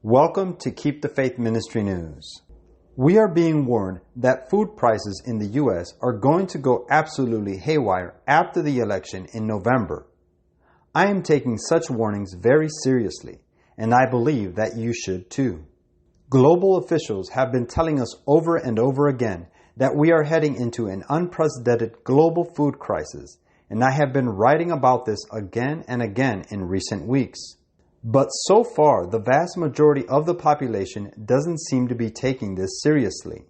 Welcome to Keep the Faith Ministry News. We are being warned that food prices in the U.S. are going to go absolutely haywire after the election in November. I am taking such warnings very seriously, and I believe that you should too. Global officials have been telling us over and over again that we are heading into an unprecedented global food crisis, and I have been writing about this again and again in recent weeks. But so far, the vast majority of the population doesn't seem to be taking this seriously.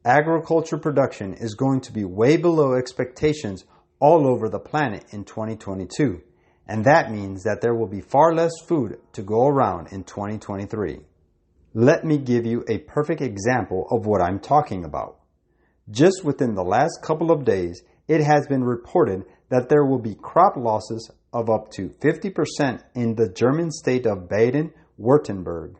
Agriculture production is going to be way below expectations all over the planet in 2022, and that means that there will be far less food to go around in 2023. Let me give you a perfect example of what I'm talking about. Just within the last couple of days, it has been reported that there will be crop losses of up to 50% in the German state of Baden-Württemberg.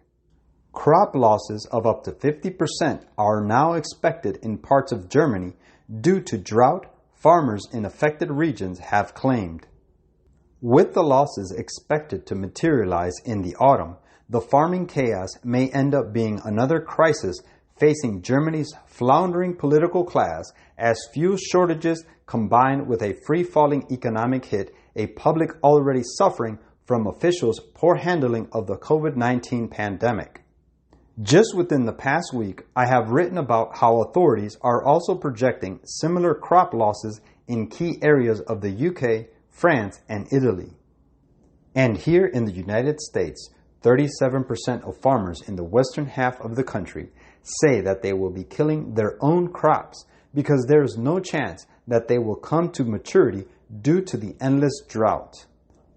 Crop losses of up to 50% are now expected in parts of Germany due to drought, farmers in affected regions have claimed. With the losses expected to materialize in the autumn, the farming chaos may end up being another crisis facing Germany's floundering political class as fuel shortages combined with a free-falling economic hit a public already suffering from officials' poor handling of the COVID-19 pandemic. Just within the past week, I have written about how authorities are also projecting similar crop losses in key areas of the UK, France, and Italy. And here in the United States, 37% of farmers in the western half of the country say that they will be killing their own crops because there is no chance that they will come to maturity due to the endless drought.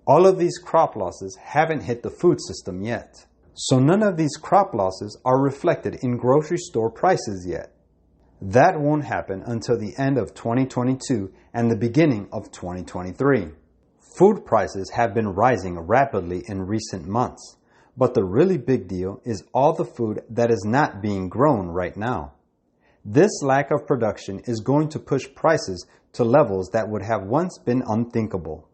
All of these crop losses haven't hit the food system yet. So none of these crop losses are reflected in grocery store prices yet. That won't happen until the end of 2022 and the beginning of 2023. Food prices have been rising rapidly in recent months, but the really big deal is all the food that is not being grown right now. This lack of production is going to push prices to levels that would have once been unthinkable.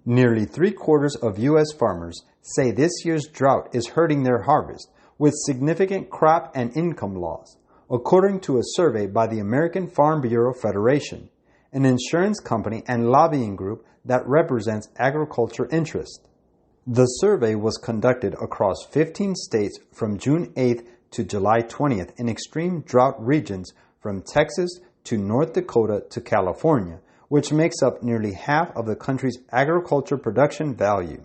Nearly 3/4 of U.S. farmers say this year's drought is hurting their harvest, with significant crop and income loss, according to a survey by the American Farm Bureau Federation, an insurance company and lobbying group that represents agriculture interests. The survey was conducted across 15 states from June 8th to July 20th in extreme drought regions from Texas to North Dakota to California, which makes up nearly half of the country's agriculture production value.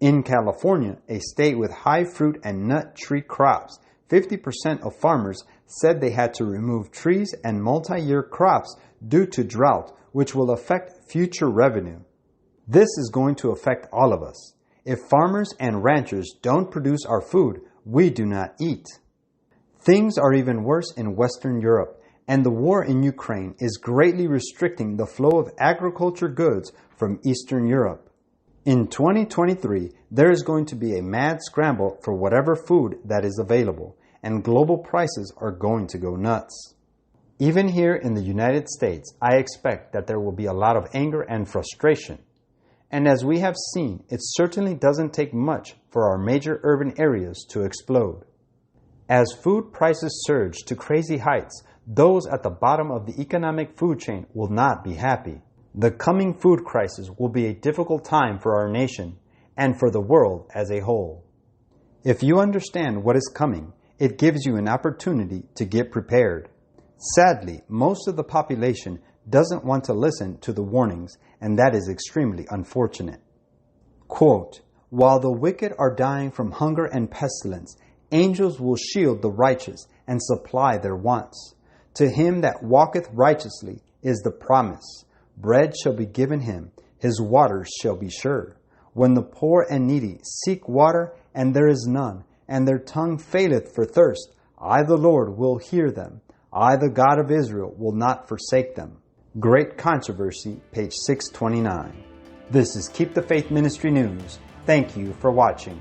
In California, a state with high fruit and nut tree crops, 50% of farmers said they had to remove trees and multi-year crops due to drought, which will affect future revenue. This is going to affect all of us. If farmers and ranchers don't produce our food, we do not eat. Things are even worse in Western Europe, and the war in Ukraine is greatly restricting the flow of agriculture goods from Eastern Europe. In 2023, there is going to be a mad scramble for whatever food that is available, and global prices are going to go nuts. Even here in the United States, I expect that there will be a lot of anger and frustration. And as we have seen, it certainly doesn't take much for our major urban areas to explode. As food prices surge to crazy heights, those at the bottom of the economic food chain will not be happy. The coming food crisis will be a difficult time for our nation and for the world as a whole. If you understand what is coming, it gives you an opportunity to get prepared. Sadly, most of the population doesn't want to listen to the warnings, and that is extremely unfortunate. Quote, "While the wicked are dying from hunger and pestilence, angels will shield the righteous and supply their wants. To him that walketh righteously is the promise. Bread shall be given him, his waters shall be sure. When the poor and needy seek water, and there is none, and their tongue faileth for thirst, I the Lord will hear them. I the God of Israel will not forsake them." Great Controversy, page 629. This is Keep the Faith Ministry News. Thank you for watching.